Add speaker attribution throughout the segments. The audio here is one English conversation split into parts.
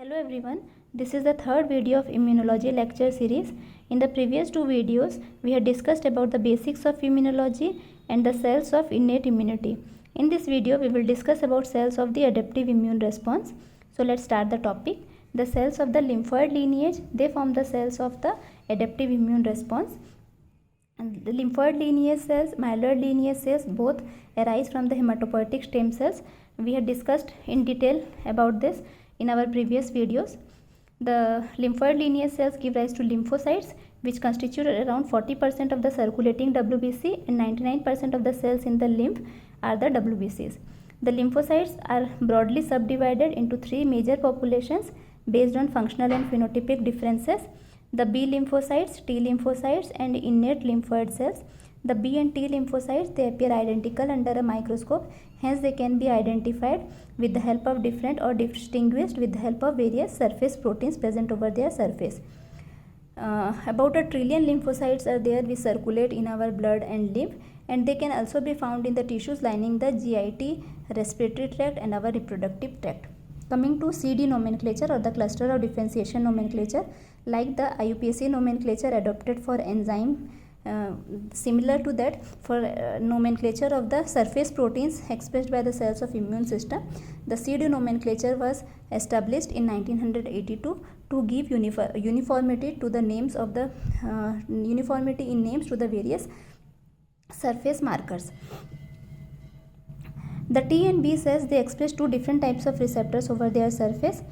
Speaker 1: Hello everyone, this is the third video of immunology lecture series. In the previous two videos, we had discussed about the basics of immunology and the cells of innate immunity. In this video, we will discuss about cells of the adaptive immune response. So let's start the topic. The cells of the lymphoid lineage, they form the cells of the adaptive immune response. And the lymphoid lineage cells, myeloid lineage cells both arise from the hematopoietic stem cells. We had discussed in detail about this in our previous videos. The lymphoid lineage cells give rise to lymphocytes, which constitute around 40% of the circulating WBC, and 99% of the cells in the lymph are the WBCs. The lymphocytes are broadly subdivided into three major populations based on functional and phenotypic differences: the B lymphocytes, T lymphocytes, and innate lymphoid cells. The B and T lymphocytes, they appear identical under a microscope, hence they can be identified with the help of different or distinguished with the help of various surface proteins present over their surface. About 1 trillion lymphocytes are there which circulate in our blood and lymph, and they can also be found in the tissues lining the GIT, respiratory tract, and our reproductive tract. Coming to CD nomenclature, or the cluster of differentiation nomenclature, like the IUPAC nomenclature adopted for enzyme, similar to that for nomenclature of the surface proteins expressed by the cells of immune system, the CD nomenclature was established in 1982 to give uniformity to the names of the uniformity in names to the various surface markers. The T and B cells, they express two different types of receptors over their surface,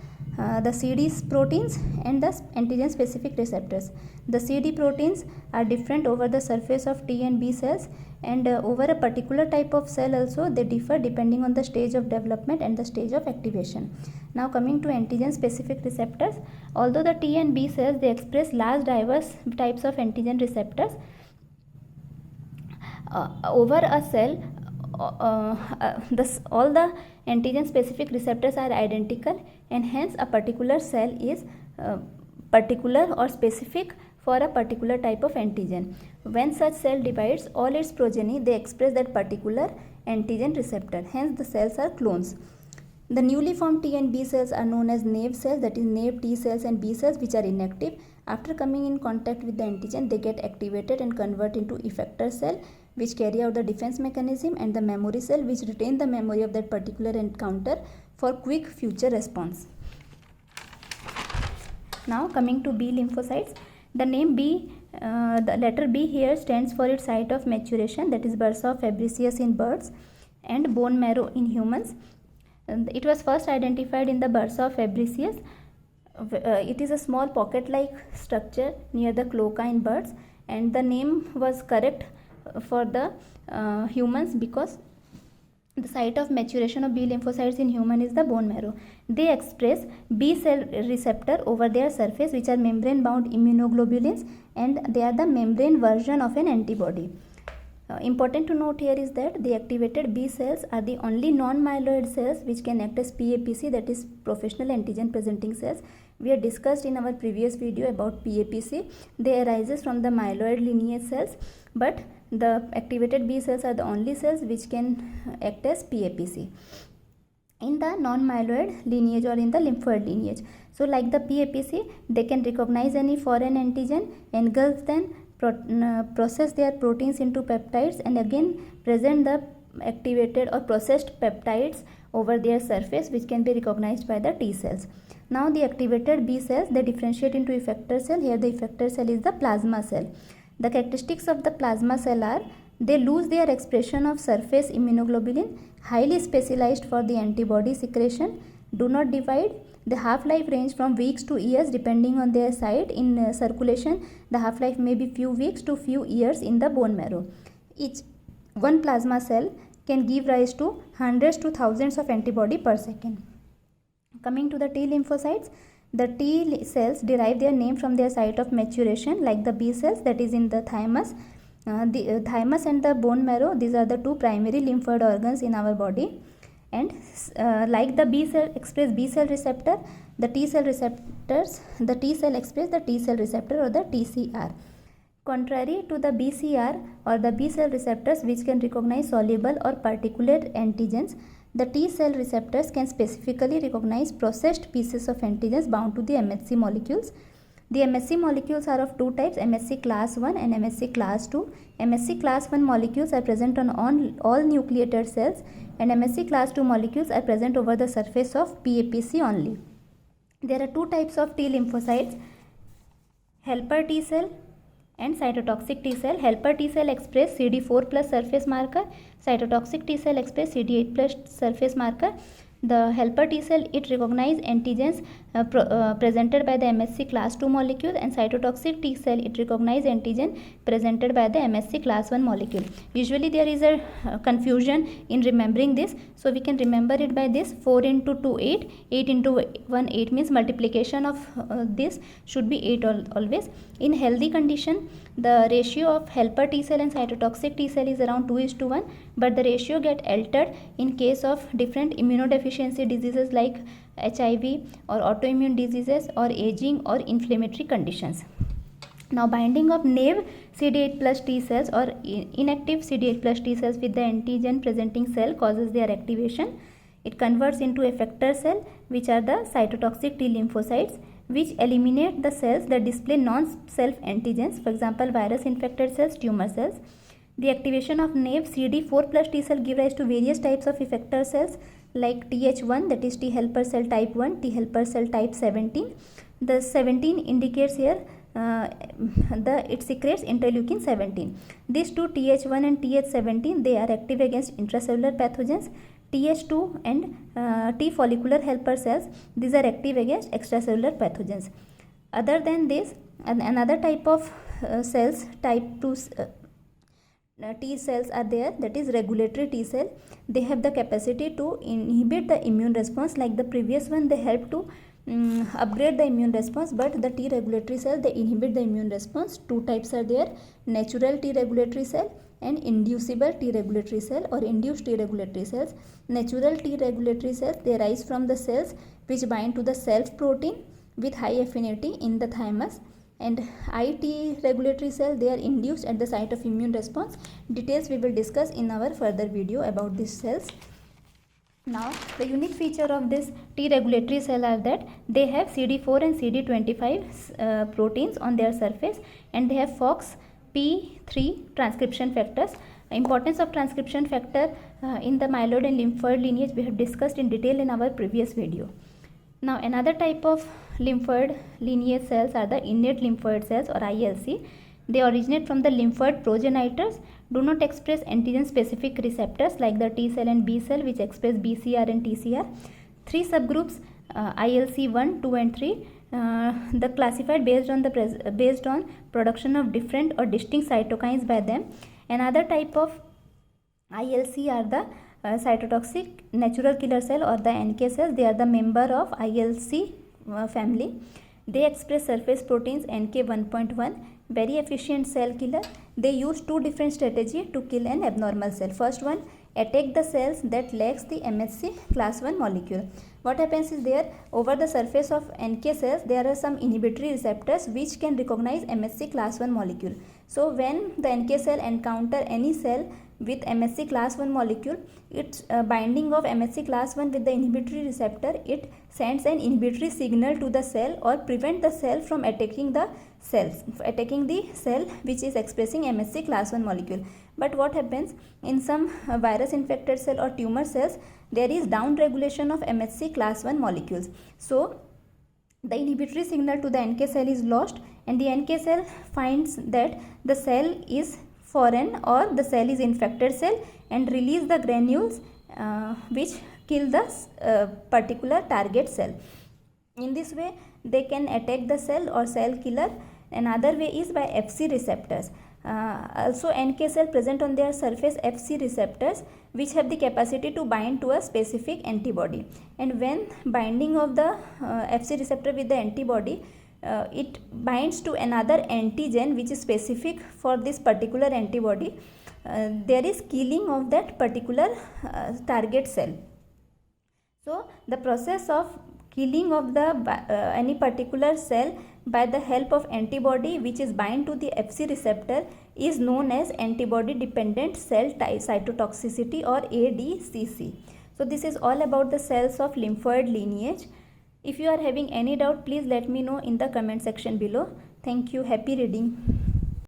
Speaker 1: the CD proteins and the antigen specific receptors. The CD proteins are different over the surface of T and B cells, and over a particular type of cell also they differ depending on the stage of development and the stage of activation. Now coming to antigen specific receptors, although the T and B cells, they express large diverse types of antigen receptors over a cell, all the antigen specific receptors are identical, and hence a particular cell is particular or specific for a particular type of antigen. When such cell divides, all its progeny, they express that particular antigen receptor, hence the cells are clones. The newly formed T and B cells are known as naive cells, that is naive T cells and B cells, which are inactive. After coming in contact with the antigen, they get activated and convert into effector cell, which carry out the defense mechanism, and the memory cell, which retain the memory of that particular encounter for quick future response. Now coming to B lymphocytes, the name B, the letter B here stands for its site of maturation, that is bursa fabricius in birds and bone marrow in humans. It was first identified in the bursa fabricius. It is a small pocket-like structure near the cloaca in birds, and the name was correct for the humans because the site of maturation of B lymphocytes in human is the bone marrow. They express B cell receptor over their surface, which are membrane bound immunoglobulins, and they are the membrane version of an antibody. Important to note here is that the activated B cells are the only non-myeloid cells which can act as PAPC, that is professional antigen presenting cells. We had discussed in our previous video about PAPC. They arises from the myeloid lineage cells, but the activated B cells are the only cells which can act as PAPC in the non-myeloid lineage or in the lymphoid lineage. So like the PAPC, they can recognize any foreign antigen, engulf them, process their proteins into peptides, and again present the activated or processed peptides over their surface, which can be recognized by the T cells. Now the activated B cells, they differentiate into effector cell. Here the effector cell is the plasma cell. The characteristics of the plasma cell are: they lose their expression of surface immunoglobulin, highly specialized for the antibody secretion, do not divide. The half-life range from weeks to years depending on their site in circulation. The half-life may be few weeks to few years in the bone marrow. Each one plasma cell can give rise to hundreds to thousands of antibody per second. Coming to the T lymphocytes, the T cells derive their name from their site of maturation, like the B cells, that is in the thymus. The thymus and the bone marrow, these are the two primary lymphoid organs in our body. And like the B cell express B cell receptor, the T cell receptors, the T cell express the T cell receptor or the TCR. Contrary to the BCR or the B cell receptors, which can recognize soluble or particulate antigens, The T cell receptors can specifically recognize processed pieces of antigens bound to the MHC molecules. The MHC molecules are of two types, MHC class 1 and MHC class 2. MHC class 1 molecules are present on all nucleated cells, and MHC class 2 molecules are present over the surface of PAPC only. There are two types of T lymphocytes, helper T cell and cytotoxic T cell. Helper T cell express CD4 plus surface marker, cytotoxic T cell express CD8 plus surface marker. The helper T cell, it recognize antigens presented by the MHC class 2 molecule, and cytotoxic T cell, it recognize antigen presented by the MHC class 1 molecule. Usually there is a confusion in remembering this, so we can remember it by this: 4 into 2 8, 8 into 1 8 means multiplication of this should be 8 always. In healthy condition, the ratio of helper T cell and cytotoxic T cell is around 2:1, but the ratio get altered in case of different immunodeficiency diseases like HIV or autoimmune diseases or aging or inflammatory conditions. Now, binding of naive CD8 plus T cells or inactive CD8 plus T cells with the antigen presenting cell causes their activation. It converts into effector cell, which are the cytotoxic T lymphocytes, which eliminate the cells that display non-self antigens, for example virus infected cells, tumor cells. The activation of naive CD4 plus T cell give rise to various types of effector cells like Th1, that is T helper cell type 1, T helper cell type 17. The 17 indicates here it secretes interleukin 17. These two, Th1 and Th17, they are active against intracellular pathogens. Th2 and T follicular helper cells, these are active against extracellular pathogens. Other than this, another type of cells, type 2 T cells are there, that is regulatory T cell. They have the capacity to inhibit the immune response. Like the previous one, they help to upgrade the immune response, but the T regulatory cell, they inhibit the immune response. Two types are there: natural T regulatory cell and inducible T regulatory cell or induced T regulatory cells. Natural T regulatory cells, they arise from the cells which bind to the self protein with high affinity in the thymus, and IT regulatory cell, they are induced at the site of immune response. Details we will discuss in our further video about these cells. Now, the unique feature of this T regulatory cell are that they have CD4 and CD25 proteins on their surface, and they have FOXP3 transcription factors. Importance of transcription factor in the myeloid and lymphoid lineage we have discussed in detail in our previous video. Now, another type of lymphoid lineage cells are the innate lymphoid cells or ILC. They originate from the lymphoid progenitors, do not express antigen specific receptors like the T cell and B cell, which express BCR and TCR. Three subgroups, ILC 1, 2 and 3, the classified based on production of different or distinct cytokines by them. Another type of ILC are the cytotoxic natural killer cell or the NK cells. They are the member of ILC family. They express surface proteins NK 1.1, very efficient cell killer. They use two different strategies to kill an abnormal cell. First one, attack the cells that lacks the MHC class 1 molecule. What happens is, there over the surface of NK cells there are some inhibitory receptors which can recognize MHC class 1 molecule. So when the NK cell encounter any cell with MHC class 1 molecule, its binding of MHC class 1 with the inhibitory receptor, it sends an inhibitory signal to the cell or prevent the cell from attacking the cell which is expressing MHC class 1 molecule. But what happens in some virus infected cell or tumor cells, there is down regulation of MHC class 1 molecules. So the inhibitory signal to the NK cell is lost, and the NK cell finds that the cell is foreign or the cell is infected cell and release the granules which kill the particular target cell. In this way they can attack the cell or cell killer. Another way is by Fc receptors. Also NK cell present on their surface Fc receptors which have the capacity to bind to a specific antibody, and when binding of the Fc receptor with the antibody, it binds to another antigen which is specific for this particular antibody, there is killing of that particular target cell. So the process of killing of the any particular cell by the help of antibody which is bind to the Fc receptor is known as antibody dependent cell cytotoxicity or ADCC. So this is all about the cells of lymphoid lineage. If you are having any doubt, please let me know in the comment section below. Thank you. Happy reading.